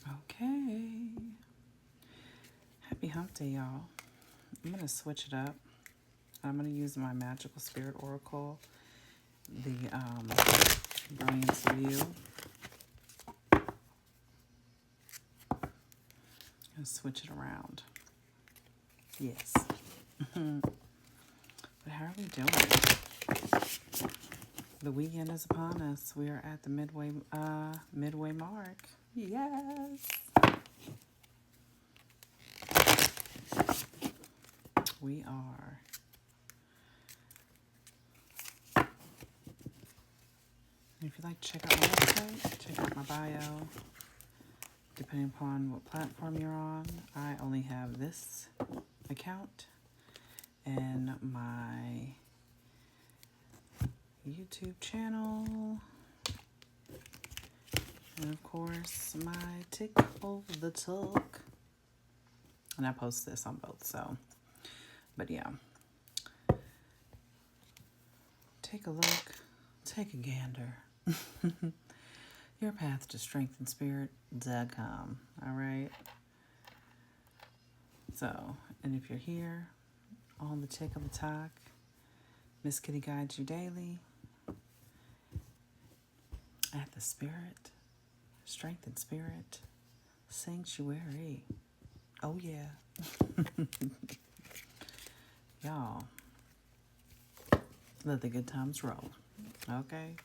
Okay. Happy hump day, y'all. I'm going to switch it up. I'm going to use my Magical Spirit Oracle, the Brilliance of You. And switch it around. Yes. But how are we doing? The weekend is upon us. We are at the midway mark. Yes. We are. If you'd like to check out my website, check out my bio. Depending upon what platform you're on, I only have this account and my YouTube channel, and of course my Tick of the Talk. And I post this on both, so, but yeah. Take a look, take a gander. Your path to strengthandspirit.com. All right. So, and if you're here on the Tick of the Talk, Miss Kitty guides you daily at the Spirit, Strength and Spirit Sanctuary. Oh yeah. Y'all, let the good times roll. Okay.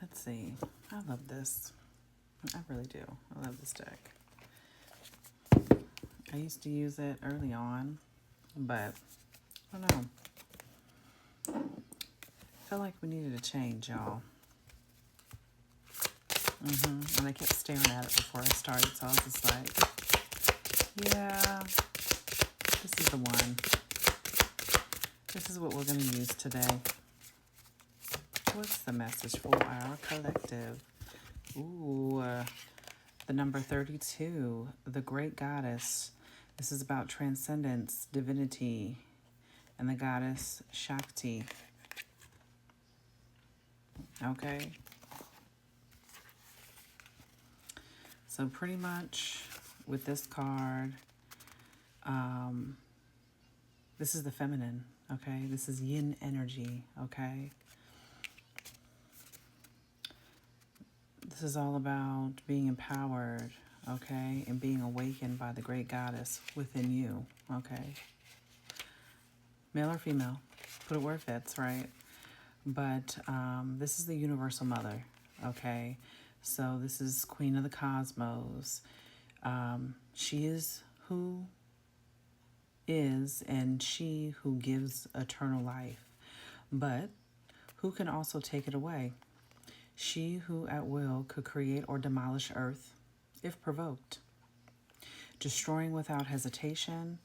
Let's see. I love this. I really do. I love this deck. I used to use it early on, but I don't know. I felt like we needed a change, y'all. And I kept staring at it before I started, so I was just like, yeah, this is the one. This is what we're going to use today. What's the message for our collective? Ooh, the number 32, the Great Goddess. This is about transcendence, divinity, and the goddess Shakti. Okay. So pretty much with this card, this is the feminine, okay? This is yin energy, okay? This is all about being empowered, okay? And being awakened by the great goddess within you, okay? Male or female, put it where it fits, right? But this is the universal mother, okay? So this is Queen of the Cosmos. She is who is and she who gives eternal life, but who can also take it away. She who at will could create or demolish earth if provoked, destroying without hesitation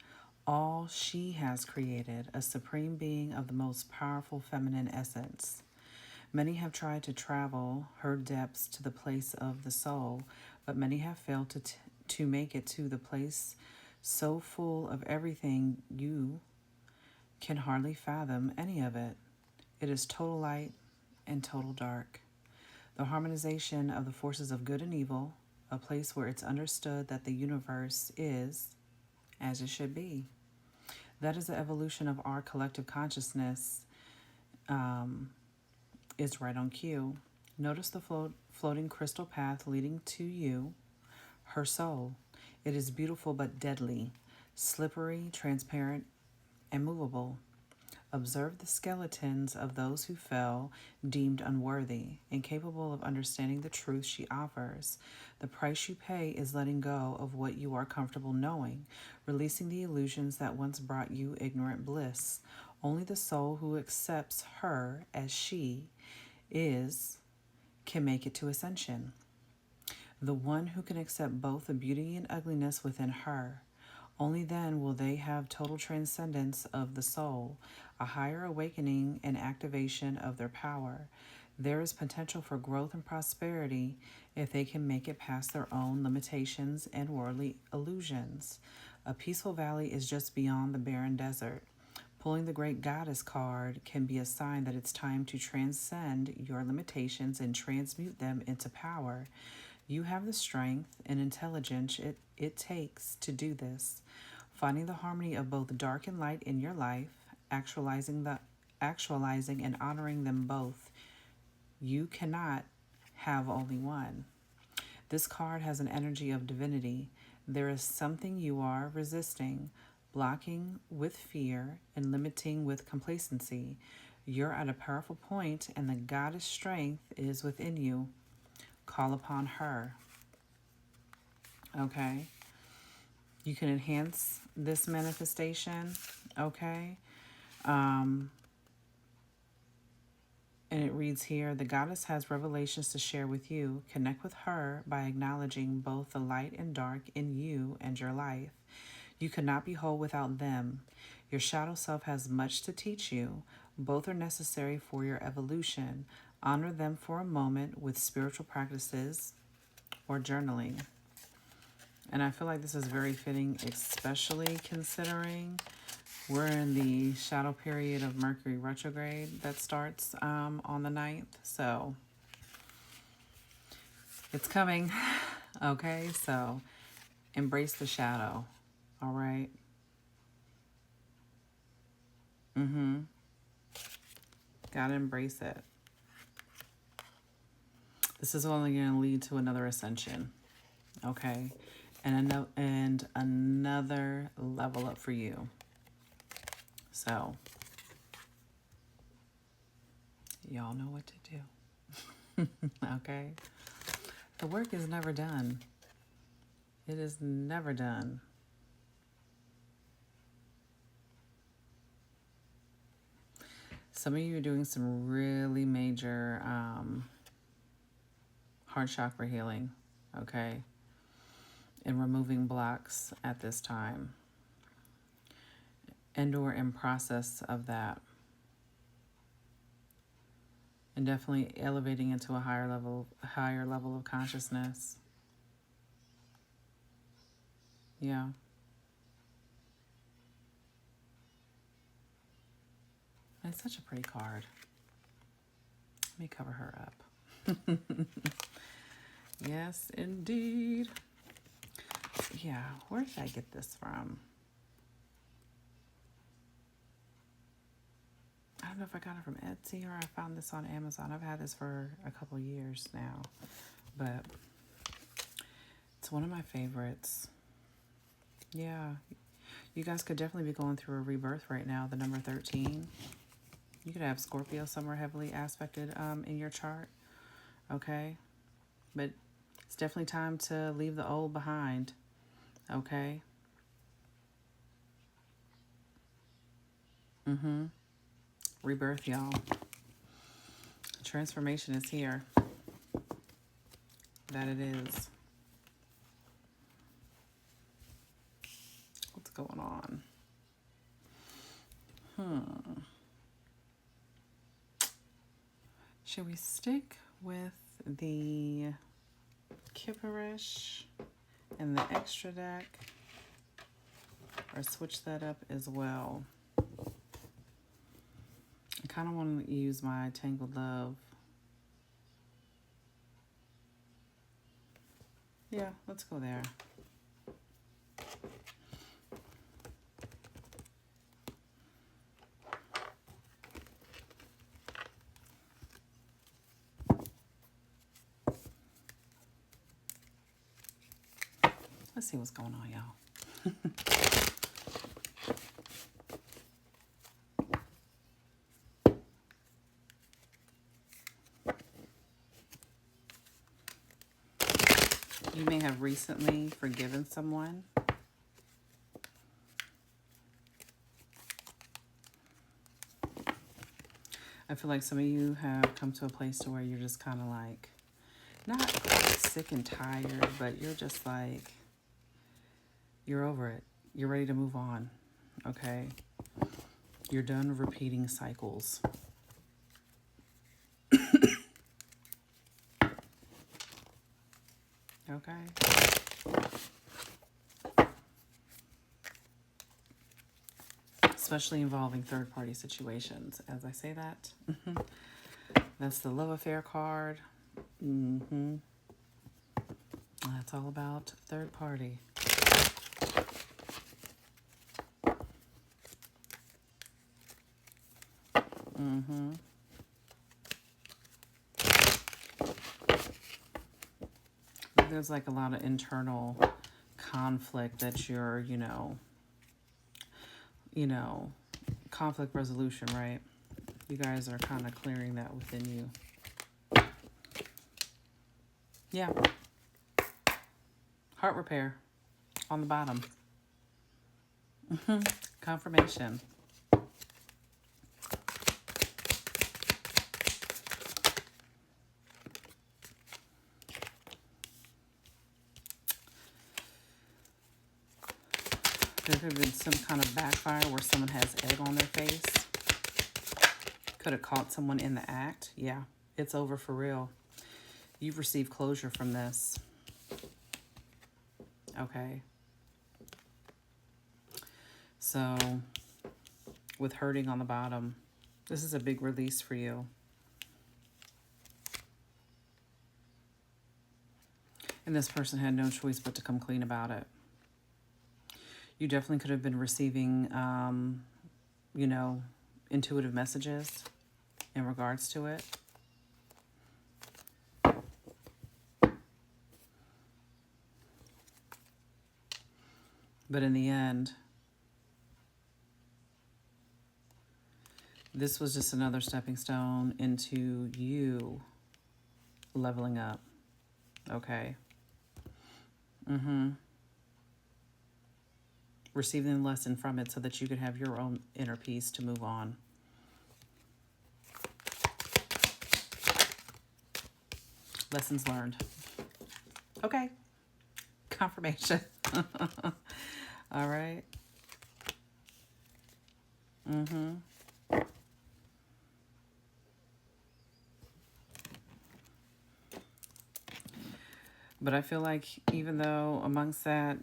all she has created, a supreme being of the most powerful feminine essence. Many have tried to travel her depths to the place of the soul, but many have failed to make it to the place so full of everything you can hardly fathom any of it. It is total light and total dark. The harmonization of the forces of good and evil, a place where it's understood that the universe is as it should be. That is the evolution of our collective consciousness, is right on cue. Notice the floating crystal path leading to you, her soul. It is beautiful but deadly, slippery, transparent, and movable. Observe the skeletons of those who fell, deemed unworthy, incapable of understanding the truth she offers. The price you pay is letting go of what you are comfortable knowing, releasing the illusions that once brought you ignorant bliss. Only the soul who accepts her as she is can make it to ascension. The one who can accept both the beauty and ugliness within her. Only then will they have total transcendence of the soul, a higher awakening and activation of their power. There is potential for growth and prosperity if they can make it past their own limitations and worldly illusions. A peaceful valley is just beyond the barren desert. Pulling the Great Goddess card can be a sign that it's time to transcend your limitations and transmute them into power. You have the strength and intelligence it takes to do this. Finding the harmony of both dark and light in your life, actualizing and honoring them both. You cannot have only one. This card has an energy of divinity. There is something you are resisting, blocking with fear, and limiting with complacency. You're at a powerful point, and the goddess strength is within you. Call upon her. Okay? You can enhance this manifestation. Okay? And it reads here, the goddess has revelations to share with you. Connect with her by acknowledging both the light and dark in you and your life. You cannot be whole without them. Your shadow self has much to teach you. Both are necessary for your evolution. Honor them for a moment with spiritual practices or journaling. And I feel like this is very fitting, especially considering we're in the shadow period of Mercury retrograde that starts on the 9th. So it's coming. Okay, so embrace the shadow. All right. Gotta embrace it. This is only going to lead to another ascension. Okay. And another level up for you. So, y'all know what to do. Okay? The work is never done. It is never done. Some of you are doing some really major heart chakra healing, okay? And removing blocks at this time. And or in process of that. And definitely elevating into a higher level of consciousness. Yeah. And it's such a pretty card. Let me cover her up. Yes, indeed. Yeah, where did I get this from? I don't know if I got it from Etsy or I found this on Amazon. I've had this for a couple years now, but it's one of my favorites. Yeah, you guys could definitely be going through a rebirth right now, the number 13. You could have Scorpio somewhere heavily aspected in your chart, okay? But it's definitely time to leave the old behind, okay? Rebirth, y'all. Transformation is here. That it is. What's going on? Should we stick with the Kipperish and the extra deck? Or switch that up as well? I kind of want to use my Tangled Love. Yeah, let's go there. Let's see what's going on, y'all. You may have recently forgiven someone. I feel like some of you have come to a place to where you're just kind of like, not sick and tired, but you're just like, you're over it. You're ready to move on, okay? You're done repeating cycles. Okay. Especially involving third-party situations. As I say that, that's the love affair card. That's all about third party. There's like a lot of internal conflict that you're, conflict resolution, right? You guys are kind of clearing that within you. Yeah. Heart repair on the bottom. Confirmation. There could have been some kind of backfire where someone has egg on their face. Could have caught someone in the act. Yeah, it's over for real. You've received closure from this. Okay. So, with hurting on the bottom, this is a big release for you. And this person had no choice but to come clean about it. You definitely could have been receiving, intuitive messages in regards to it. But in the end, this was just another stepping stone into you leveling up. Okay. Receiving the lesson from it so that you could have your own inner peace to move on. Lessons learned. Okay. Confirmation. All right. But I feel like even though amongst that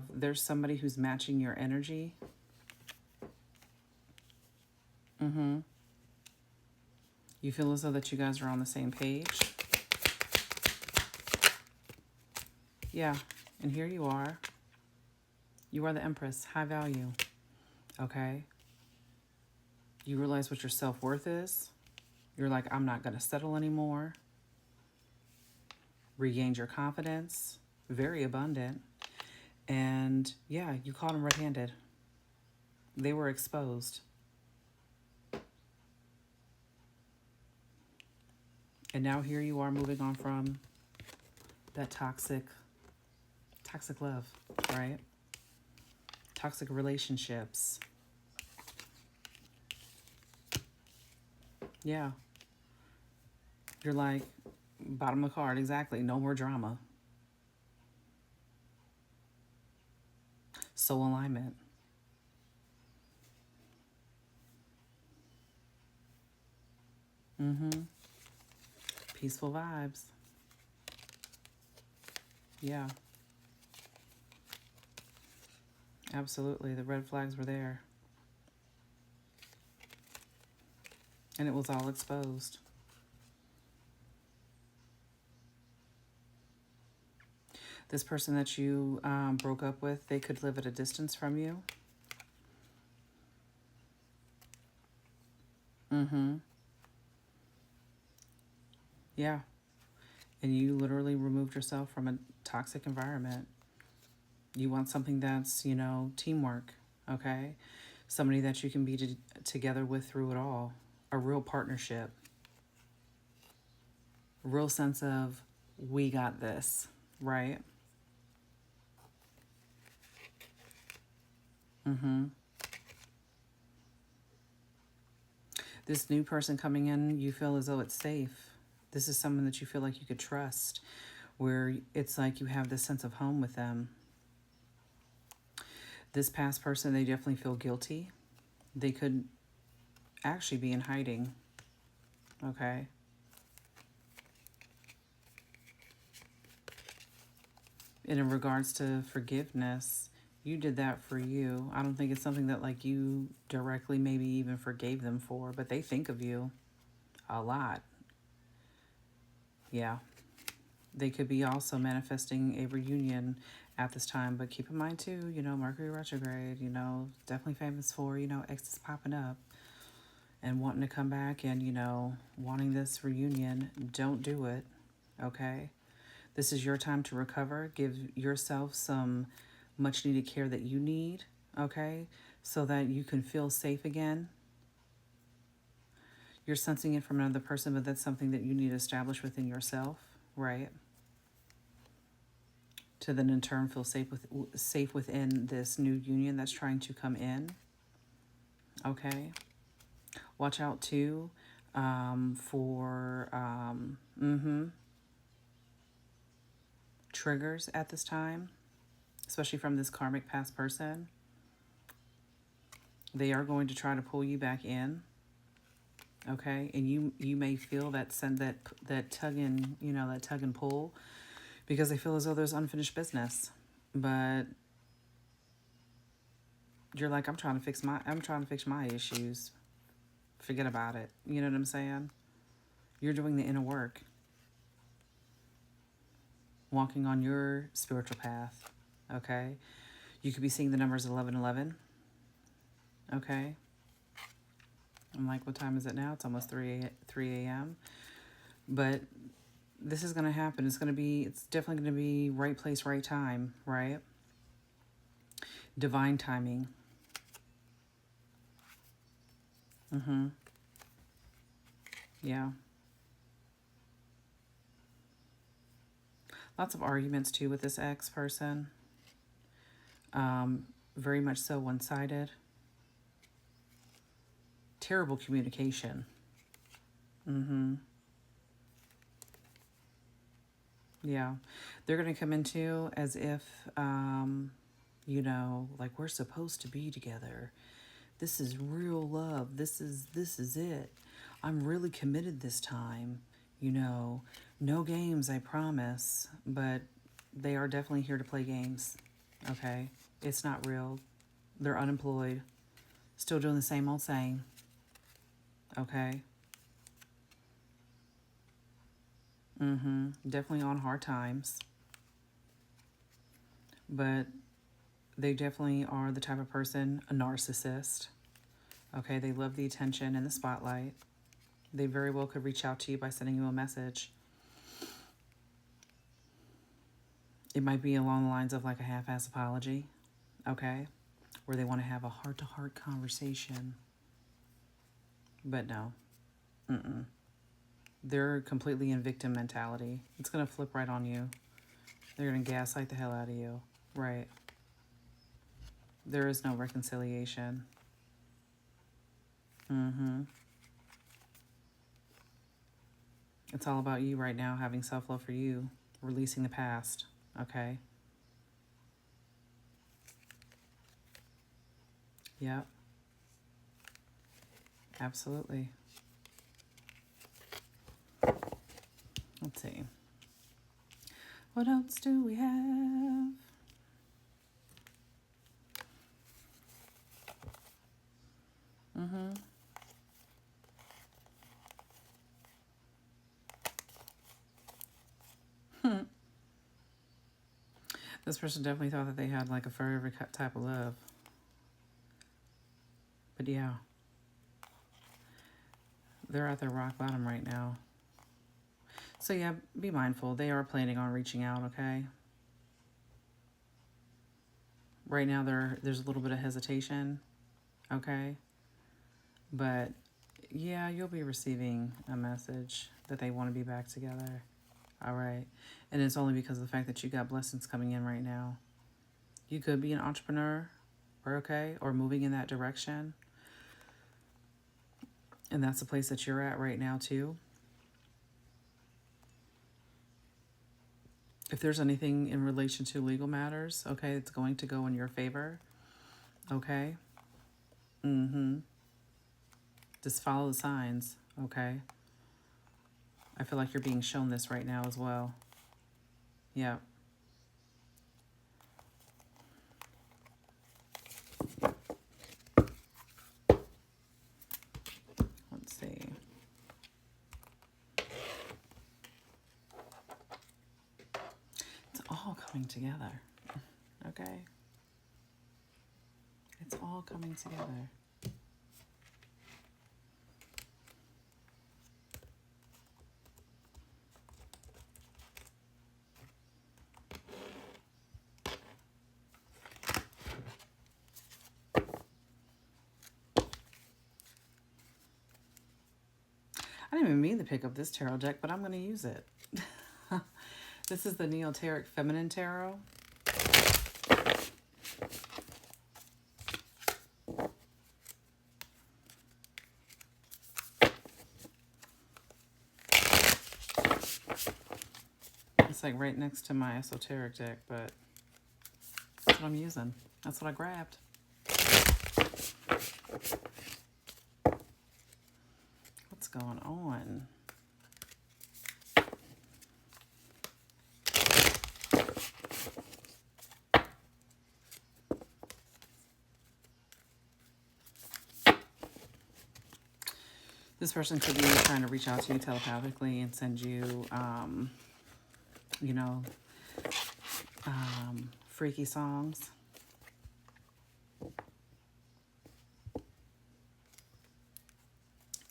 there's somebody who's matching your energy. You feel as though that you guys are on the same page. Yeah, and here you are. You are the Empress, high value. Okay? You realize what your self-worth is. You're like, I'm not going to settle anymore. Regained your confidence. Very abundant. And yeah, you caught them red-handed. They were exposed. And now here you are moving on from that toxic love, right? Toxic relationships. Yeah. You're like, bottom of the card, exactly. No more drama. Soul alignment. Peaceful vibes. Yeah. Absolutely. The red flags were there. And it was all exposed. This person that you broke up with, they could live at a distance from you. Yeah. And you literally removed yourself from a toxic environment. You want something that's, teamwork, okay? Somebody that you can be together with through it all. A real partnership. A real sense of, we got this, right? This new person coming in, you feel as though it's safe. This is someone that you feel like you could trust, where it's like you have this sense of home with them. This past person, they definitely feel guilty. They could actually be in hiding, okay? And in regards to forgiveness, you did that for you. I don't think it's something that like you directly maybe even forgave them for, but they think of you a lot. Yeah. They could be also manifesting a reunion at this time, but keep in mind too, Mercury retrograde, definitely famous for, exes popping up and wanting to come back and, wanting this reunion. Don't do it, okay? This is your time to recover. Give yourself some much needed care that you need, okay? So that you can feel safe again. You're sensing it from another person, but that's something that you need to establish within yourself, right? To then in turn feel safe within this new union that's trying to come in, okay? Watch out too for triggers at this time, especially from this karmic past person. They are going to try to pull you back in, okay? And you may feel that tug and that tug and pull, because they feel as though there's unfinished business. But you're like, I'm trying to fix my issues. Forget about it. You know what I'm saying? You're doing the inner work. Walking on your spiritual path, okay? You could be seeing the numbers 1111, okay? I'm like, what time is it now? It's almost 3 a.m. But this is going to happen. It's definitely going to be right place, right time, right? Divine timing. Yeah. Lots of arguments too with this ex person. Very much so one-sided. Terrible communication. Yeah. They're going to come into as if, like we're supposed to be together. This is real love. This is it. I'm really committed this time. No games, I promise. But they are definitely here to play games. Okay? It's not real. They're unemployed. Still doing the same old same. Okay? Definitely on hard times. But they definitely are the type of person, a narcissist. Okay? They love the attention and the spotlight. They very well could reach out to you by sending you a message. It might be along the lines of like a half-ass apology, okay? Where they want to have a heart-to-heart conversation. But no. They're completely in victim mentality. It's going to flip right on you. They're going to gaslight the hell out of you. Right. There is no reconciliation. It's all about you right now, having self-love for you, releasing the past, okay? Yep. Absolutely. Let's see. What else do we have? This person definitely thought that they had like a forever type of love. But yeah. They're at their rock bottom right now. So yeah, be mindful. They are planning on reaching out, okay? Right now there's a little bit of hesitation, okay? But yeah, you'll be receiving a message that they want to be back together. All right. And it's only because of the fact that you got blessings coming in right now. You could be an entrepreneur, or moving in that direction. And that's the place that you're at right now too. If there's anything in relation to legal matters, okay, it's going to go in your favor. Okay? Just follow the signs, okay? I feel like you're being shown this right now as well. Yeah. coming together. Okay? It's all coming together. I didn't even mean to pick up this tarot deck, but I'm going to use it. This is the Neoteric Feminine Tarot. It's like right next to my esoteric deck, but that's what I'm using. That's what I grabbed. What's going on? This person could be trying to reach out to you telepathically and send you, you know, freaky songs.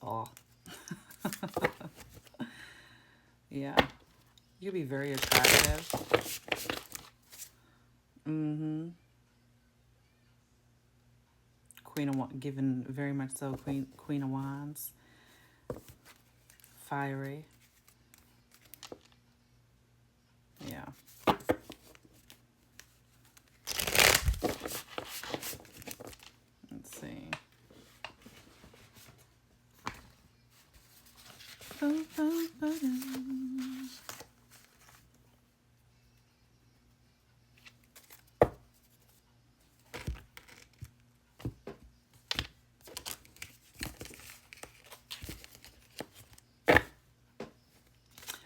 Oh. Yeah. You'd be very attractive. Mm-hmm. Queen of given very much so Queen of Wands. Fiery. Yeah. Let's see.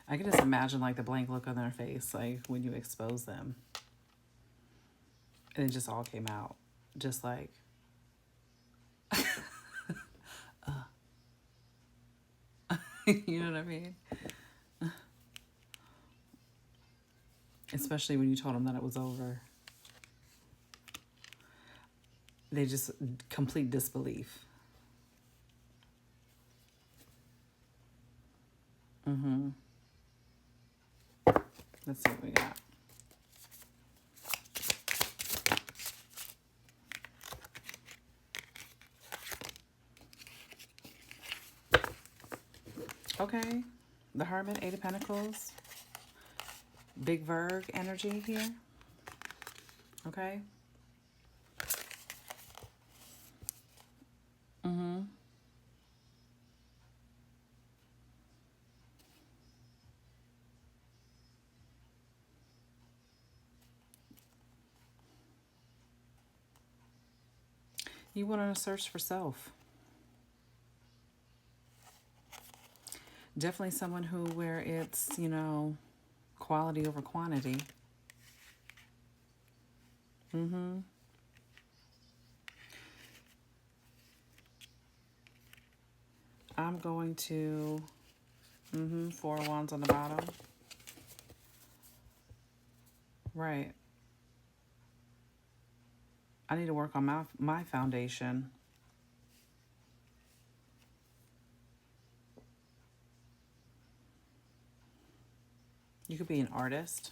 I can just imagine like the blank look on their face, like when you expose them. And it just all came out. Just like, you know what I mean? Especially when you told them that it was over. They just complete disbelief. Mm-hmm. Let's see what we got. Okay. The Hermit, Eight of Pentacles. Big Virg energy here. Okay. Mm-hmm. You went on a search for self. Definitely someone who, where it's, you know, quality over quantity. Mm-hmm. I'm going to, Four of Wands on the bottom. Right. I need to work on my foundation. You could be an artist.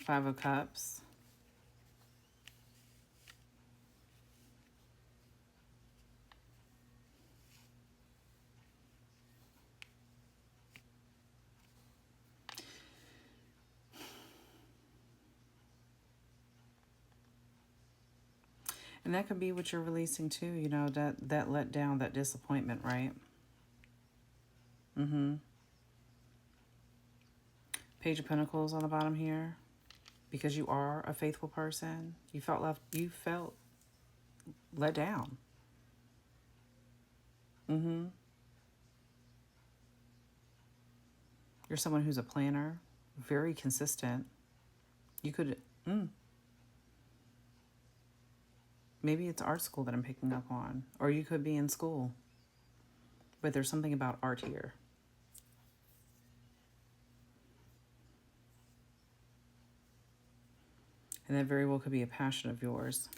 Five of Cups. And that could be what you're releasing too, you know, that let down, that disappointment, right? Mm-hmm. Page of Pentacles on the bottom here. Because you are a faithful person. You felt let down. Mm-hmm. You're someone who's a planner, very consistent. You could, Maybe it's art school that I'm picking up on. Or you could be in school. But there's something about art here. And that very well could be a passion of yours.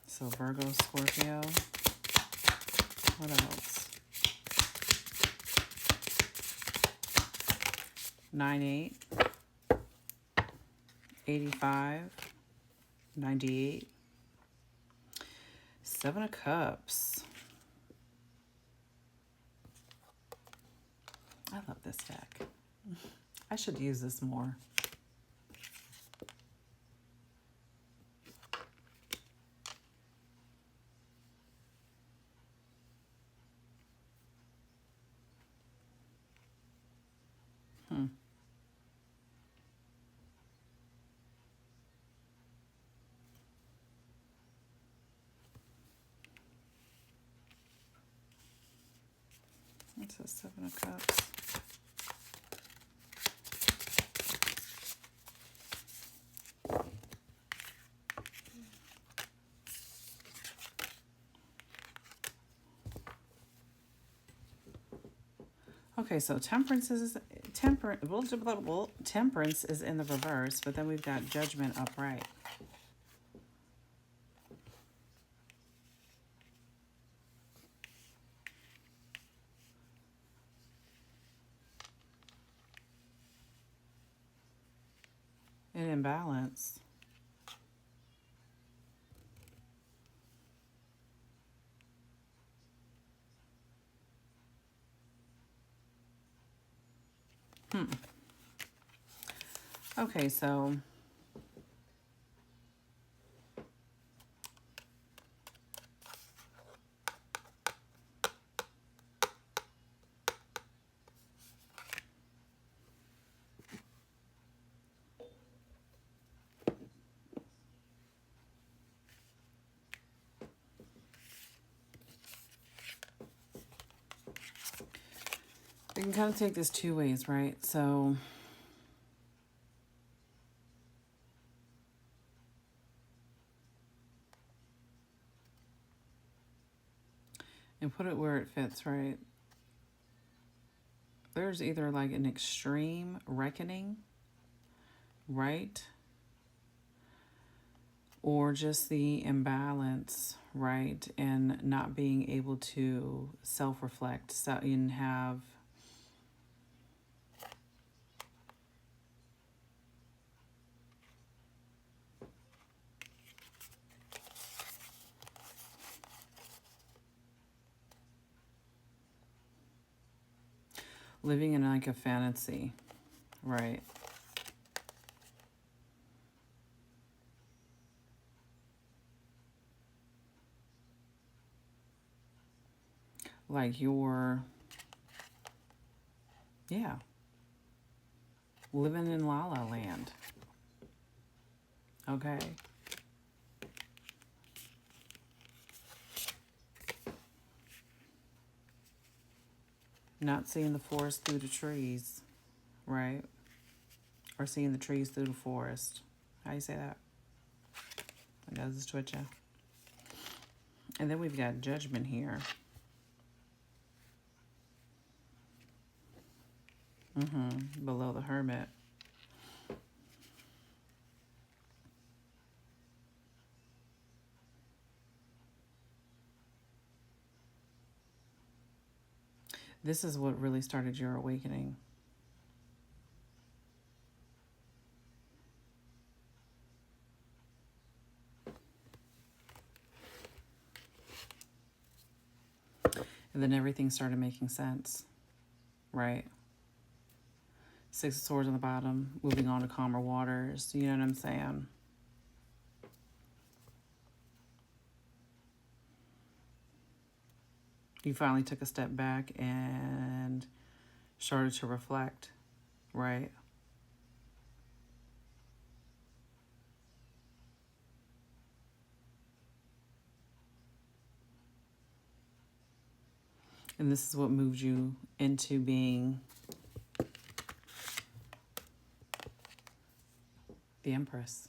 So Virgo, Scorpio. What else? 98, 85, 98, 7 of Cups. I love this deck. I should use this more. It's a 7 of Cups. Okay, so Temperance is Temperance is in the reverse, but then we've got Judgment upright. An imbalance. Okay, so we can kind of take this two ways, right? So and put it where it fits, right? There's either like an extreme reckoning, right? Or just the imbalance, right? And not being able to self-reflect and have living in like a fantasy, right? Like you're, yeah, living in La La Land. Okay. Not seeing the forest through the trees, right? Or seeing the trees through the forest. How you say that? I got this twitching. And then we've got Judgment here. Below the Hermit. This is what really started your awakening. And then everything started making sense, right? 6 of Swords on the bottom, moving on to calmer waters. You know what I'm saying? You finally took a step back and started to reflect, right? And this is what moved you into being the Empress.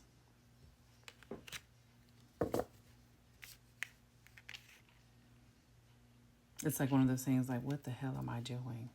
It's like one of those things like, what the hell am I doing?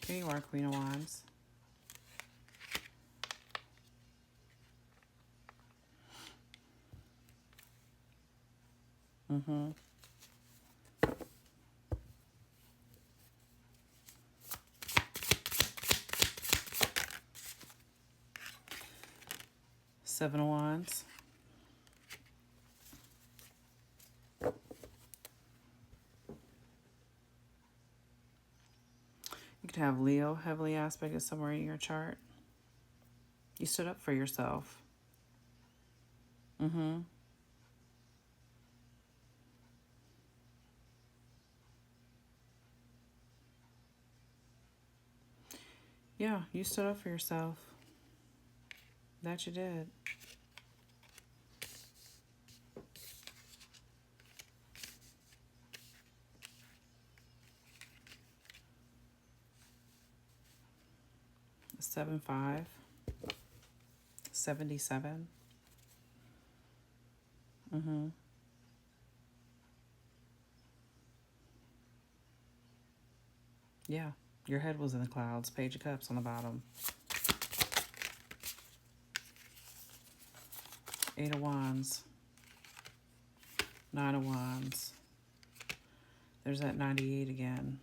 Here you are, Queen of Wands. Mm-hmm. Seven of Wands. You could have Leo heavily aspected somewhere in your chart. You stood up for yourself. Mm-hmm. Yeah, you stood up for yourself. That you did. Seven, 5. 77. Mm-hmm. Yeah, your head was in the clouds. Page of Cups on the bottom. 8 of Wands. 9 of Wands. There's that 98 again.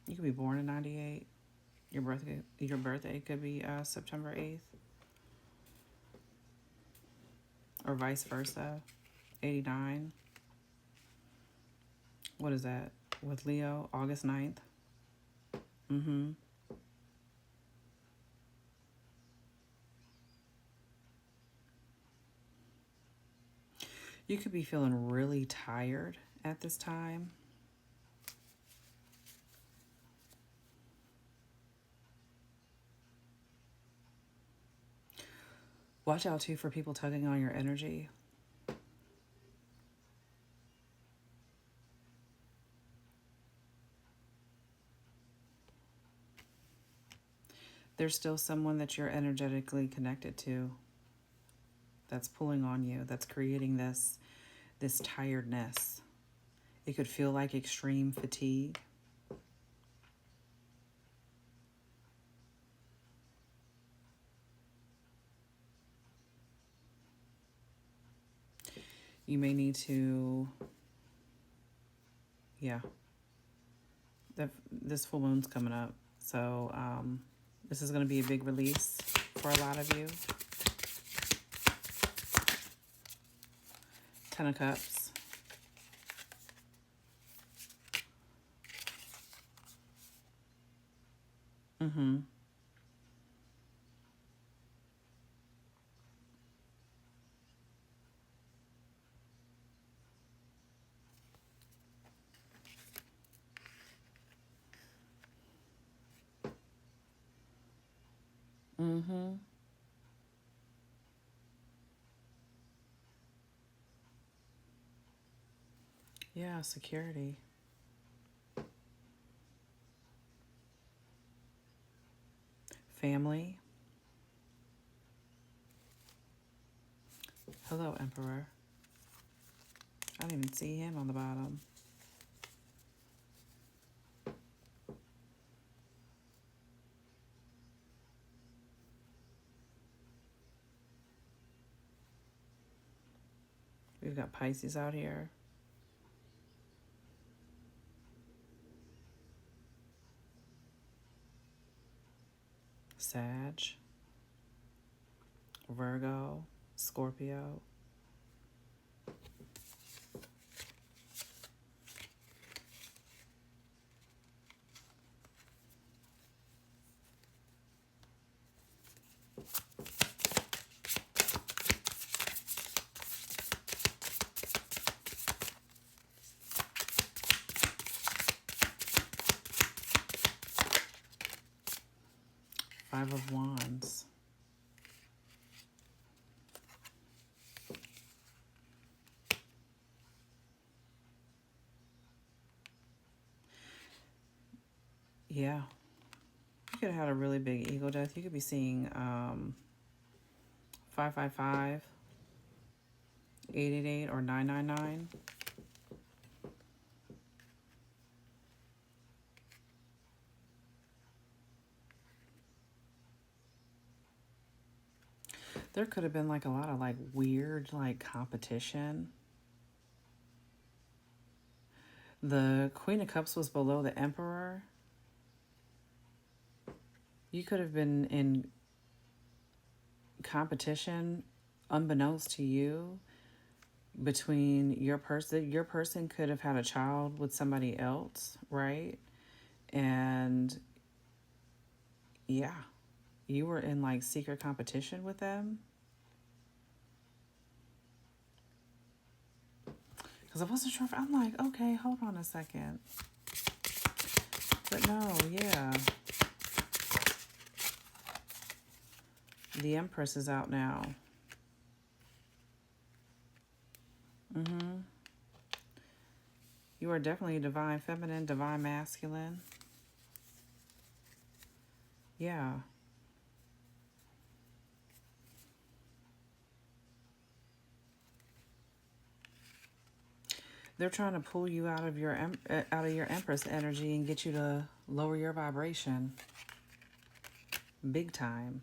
You could be born in 98. Your birthday could be September 8th. Or vice versa. 89. What is that? With Leo, August 9th. Mm-hmm. You could be feeling really tired at this time. Watch out, too, for people tugging on your energy. There's still someone that you're energetically connected to that's pulling on you, that's creating this tiredness. It could feel like extreme fatigue. You may need to, yeah, this full moon's coming up. So this is going to be a big release for a lot of you. 10 of Cups. Mm-hmm. Mm-hmm. Yeah, security. Family. Hello, Emperor. I don't even see him on the bottom. We've got Pisces out here. Sag. Virgo. Scorpio. Five of Wands. Yeah. You could have had a really big ego death. You could be seeing 555, 888, or 999. There could have been like a lot of like weird like competition. The Queen of Cups was below the Emperor. You could have been in competition unbeknownst to you between your person. Your person could have had a child with somebody else, right? And yeah, you were in like secret competition with them. Because I wasn't sure if I'm like, okay, hold on a second. But no, yeah. The Empress is out now. You are definitely divine feminine, divine masculine. Yeah. They're trying to pull you out of your Empress energy and get you to lower your vibration. Big time.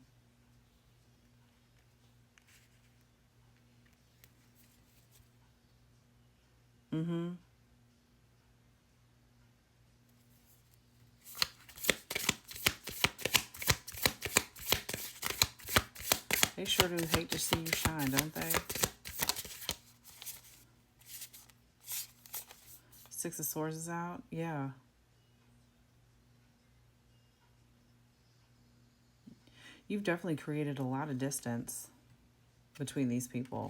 They sure do hate to see you shine, don't they? Six of Swords is out. Yeah. You've definitely created a lot of distance between these people.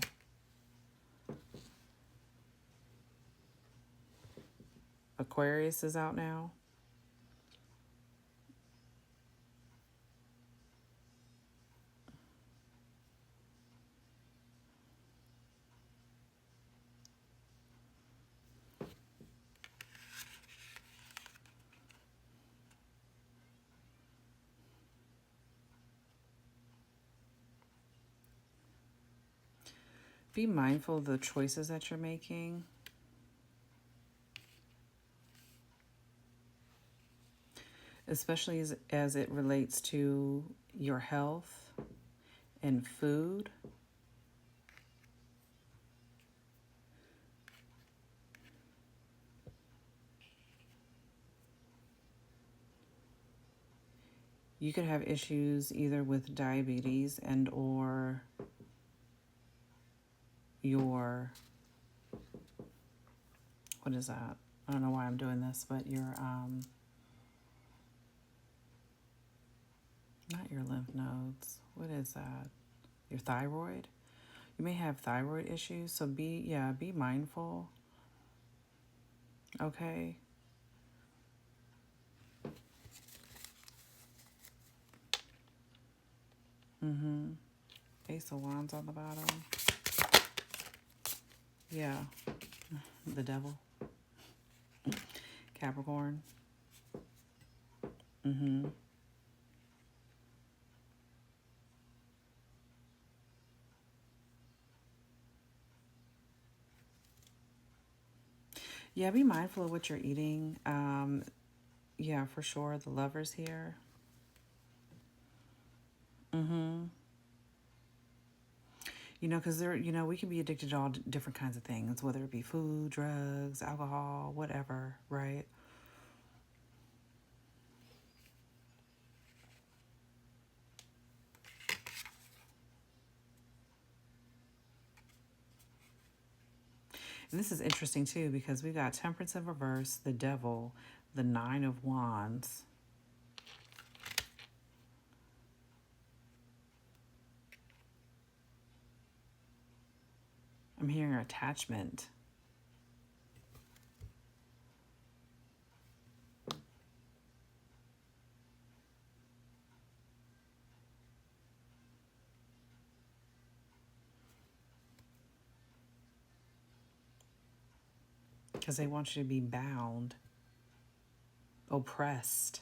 Aquarius is out now. Be mindful of the choices that you're making. Especially as it relates to your health and food. You could have issues either with diabetes and or your, what is that? I don't know why I'm doing this, but your, not your lymph nodes. What is that? Your thyroid? You may have thyroid issues, so be mindful. Okay? Ace of Wands on the bottom. Yeah. The devil. Capricorn. Yeah, be mindful of what you're eating. Yeah, for sure. The Lovers here. You know, because we can be addicted to all different kinds of things, whether it be food, drugs, alcohol, whatever, right? And this is interesting too, because we got Temperance in reverse, the Devil, the Nine of Wands. I'm hearing attachment. because they want you to be bound, oppressed.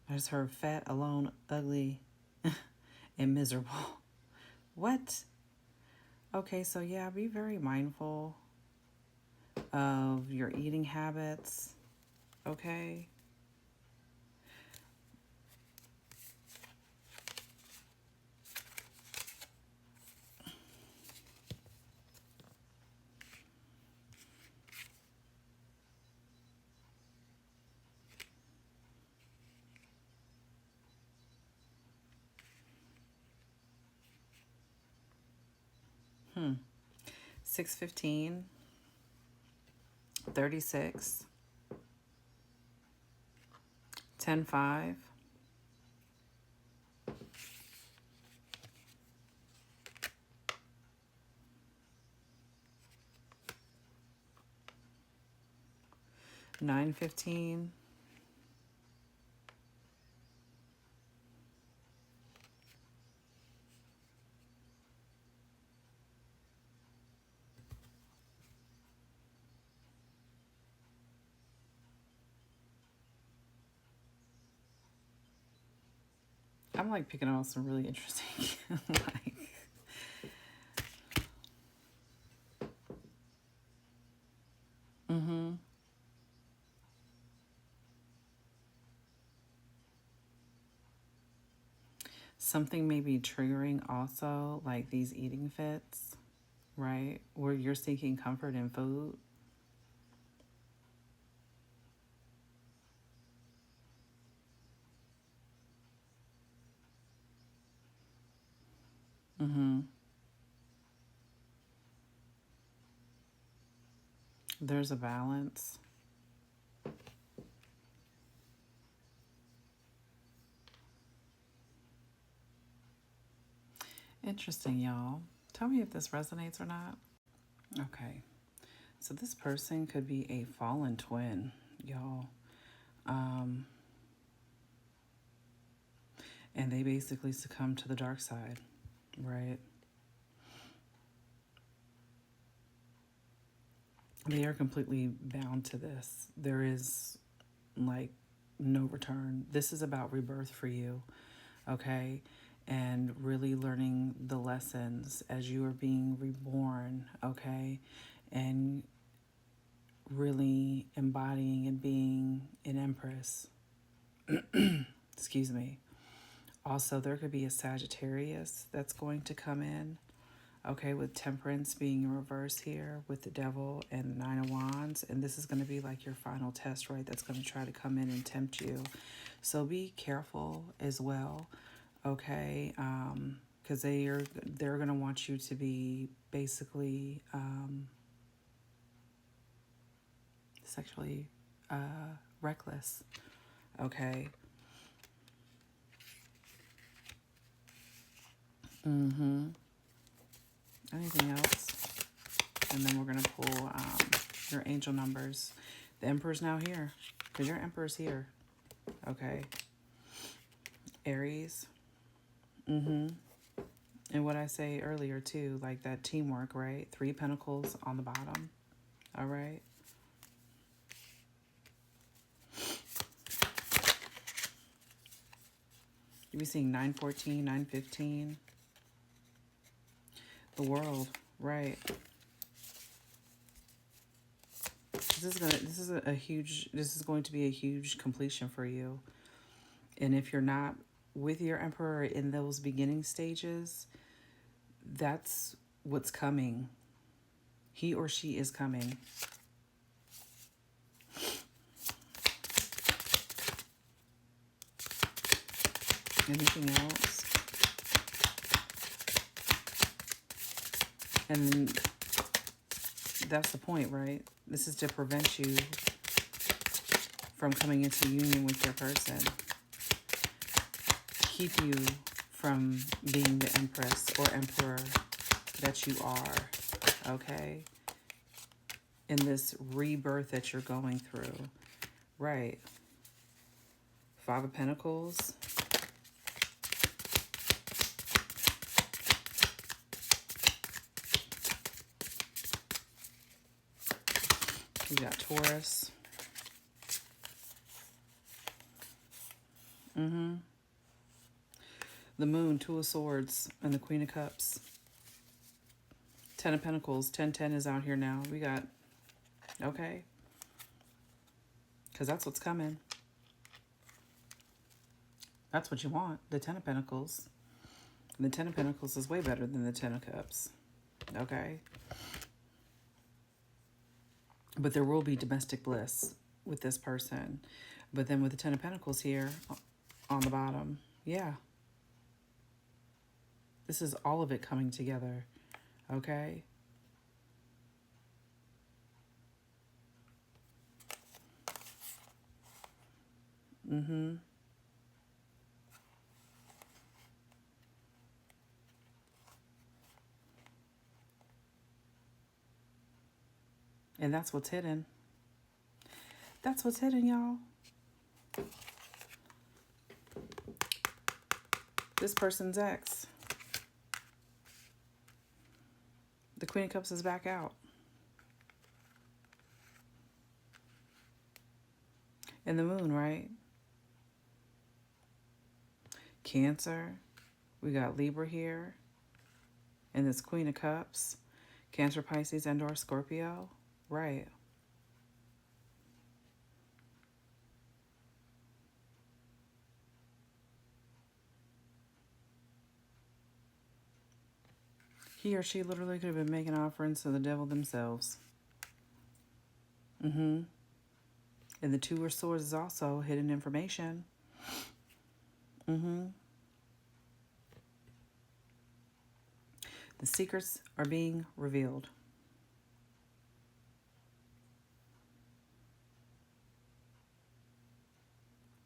I just heard fat, alone, ugly, and miserable. What? Okay, so yeah, be very mindful of your eating habits, okay? Hmm. 6:15, 36, 10:5, 9:15, 'I'm like picking out some really interesting, like, mm-hmm. Something may be triggering also, like these eating fits, right? Where you're seeking comfort in food. Mm-hmm. There's a balance. Interesting, y'all. Tell me if this resonates or not. Okay. So this person could be a fallen twin, y'all. And they basically succumb to the dark side, right? They are completely bound to this. There is like no return. This is about rebirth for you, okay? And really learning the lessons as you are being reborn, okay? And really embodying and being an empress. Excuse me. Also, there could be a Sagittarius that's going to come in, okay, with Temperance being in reverse here with the Devil and the Nine of Wands. And this is going to be like your final test, right? That's going to try to come in and tempt you. So be careful as well, okay? Because they're going to want you to be basically sexually reckless, okay? Mm-hmm. Anything else? And then we're going to pull your angel numbers. The Emperor's now here, because your Emperor's here, okay? Aries. Mm-hmm. And what I say earlier, too, like that teamwork, right? 3 Pentacles on the bottom, all right? You'll be seeing 914, 915. The World, right? This is going to be a huge completion for you. And if you're not with your Emperor in those beginning stages, that's what's coming. He or she is coming. Anything else? And that's the point, right? This is to prevent you from coming into union with your person. Keep you from being the Empress or Emperor that you are, okay? In this rebirth that you're going through. Right. 5 of Pentacles. We got Taurus. The Moon, Two of Swords, and the Queen of Cups. Ten of Pentacles. 1010 is out here now. We got, okay. Because that's what's coming. That's what you want. The Ten of Pentacles. And the Ten of Pentacles is way better than the Ten of Cups. Okay. But there will be domestic bliss with this person. But then with the Ten of Pentacles here on the bottom, yeah. This is all of it coming together. Okay. And that's what's hidden. That's what's hidden, y'all. This person's ex. The Queen of Cups is back out. And the Moon, right? Cancer. We got Libra here. And this Queen of Cups. Cancer, Pisces, and or Scorpio. Right. He or she literally could have been making offerings to the devil themselves. And the Two of Swords is also hidden information. The secrets are being revealed.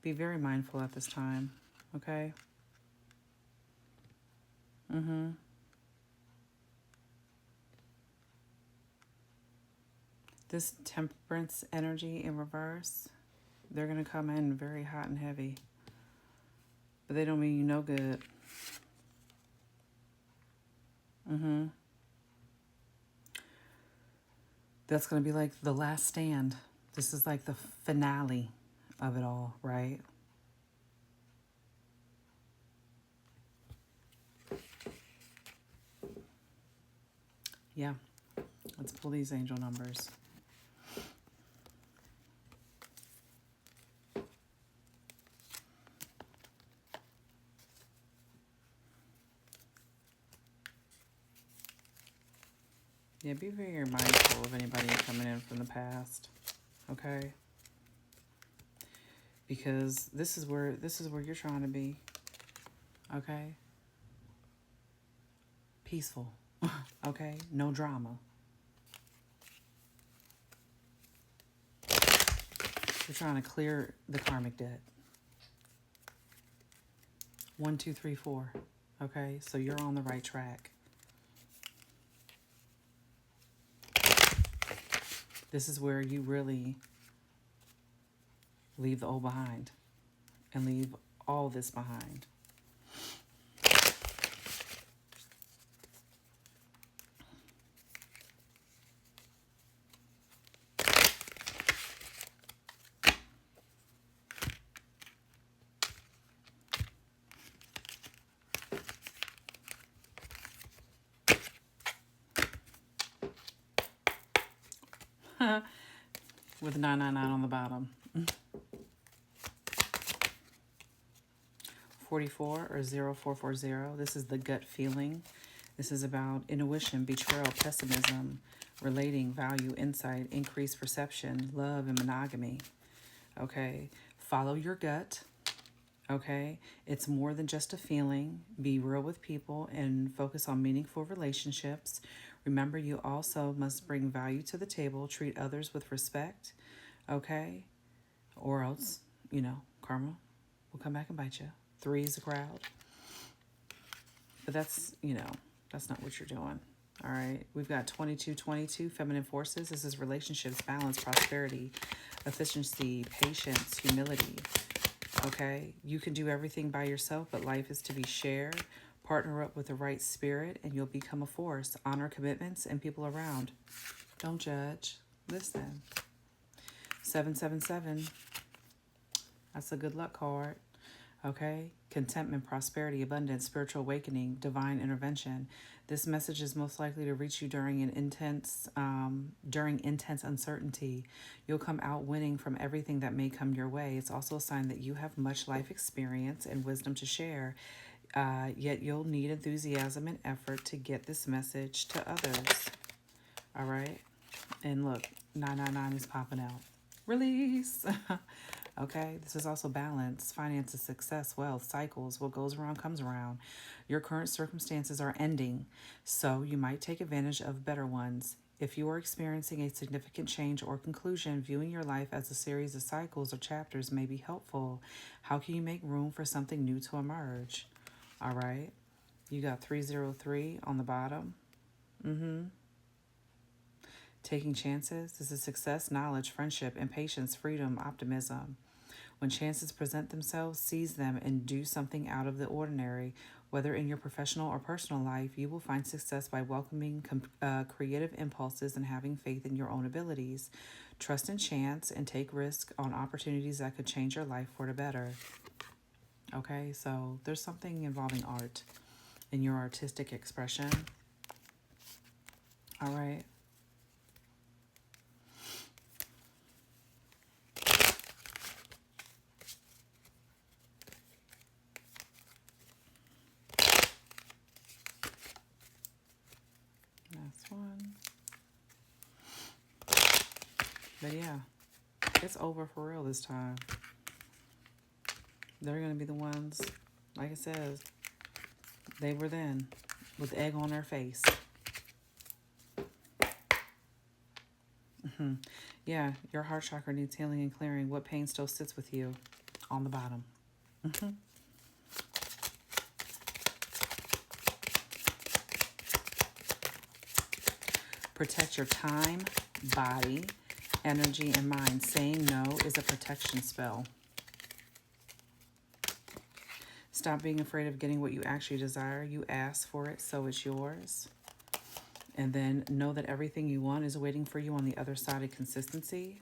Be very mindful at this time, okay? This Temperance energy in reverse, they're going to come in very hot and heavy. But they don't mean you no good. That's going to be like the last stand. This is like the finale of it all, right? Yeah. Let's pull these angel numbers. Yeah, be very mindful of anybody coming in from the past, okay? Because this is where you're trying to be, okay? Peaceful, okay? No drama. You're trying to clear the karmic debt. 1, 2, 3, 4, okay? So you're on the right track. This is where you really leave the old behind and leave all this behind. With 999 on the bottom. 44 or 0440. This is the gut feeling. This is about intuition, betrayal, pessimism, relating, value, insight, increased perception, love, and monogamy. Okay. Follow your gut. Okay. It's more than just a feeling. Be real with people and focus on meaningful relationships. Remember, you also must bring value to the table. Treat others with respect. Okay. Or else, you know, karma will come back and bite you. 3 is a crowd. But that's, you know, that's not what you're doing. All right. We've got 2222, feminine forces. This is relationships, balance, prosperity, efficiency, patience, humility. Okay. You can do everything by yourself, but life is to be shared. Partner up with the right spirit and you'll become a force. Honor commitments and people around. Don't judge. Listen. 777. That's a good luck card. Okay, contentment, prosperity, abundance, spiritual awakening, divine intervention. This message is most likely to reach you during intense uncertainty. You'll come out winning from everything that may come your way. It's also a sign that you have much life experience and wisdom to share. Yet you'll need enthusiasm and effort to get this message to others. All right, and look, 999 is popping out. Release. Okay, this is also balance, finances, success, wealth, cycles. What goes around comes around. Your current circumstances are ending, so you might take advantage of better ones. If you are experiencing a significant change or conclusion, viewing your life as a series of cycles or chapters may be helpful. How can you make room for something new to emerge? All right, you got 303 on the bottom. Taking chances. This is success, knowledge, friendship, impatience, freedom, optimism. When chances present themselves, seize them and do something out of the ordinary. Whether in your professional or personal life, you will find success by welcoming creative impulses and having faith in your own abilities. Trust in chance and take risk on opportunities that could change your life for the better. Okay, so there's something involving art in your artistic expression. All right. Last one. But yeah, it's over for real this time. They're going to be the ones, like it says, they were then, with egg on their face. Yeah, your heart chakra needs healing and clearing. What pain still sits with you? On the bottom. Protect your time, body, energy, and mind. Saying no is a protection spell. Stop being afraid of getting what you actually desire. You ask for it, so it's yours. And then know that everything you want is waiting for you on the other side of consistency.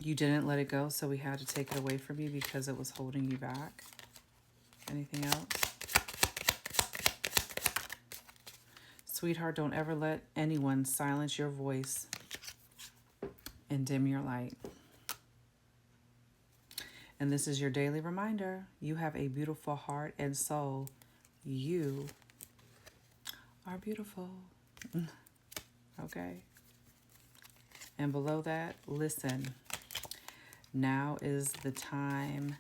You didn't let it go, so we had to take it away from you because it was holding you back. Anything else? Sweetheart, don't ever let anyone silence your voice and dim your light. And this is your daily reminder. You have a beautiful heart and soul. You are beautiful. Okay? And below that, listen. Now is the time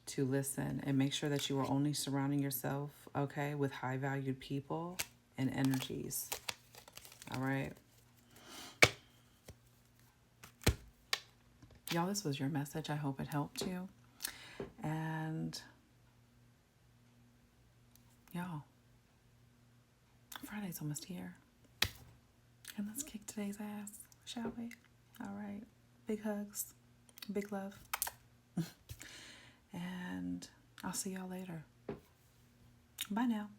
to listen and make sure that you are only surrounding yourself, okay, with high-valued people and energies. All right? Y'all, this was your message. I hope it helped you. And y'all, Friday's almost here. And let's kick today's ass, shall we? All right. Big hugs. Big love. And I'll see y'all later. Bye now.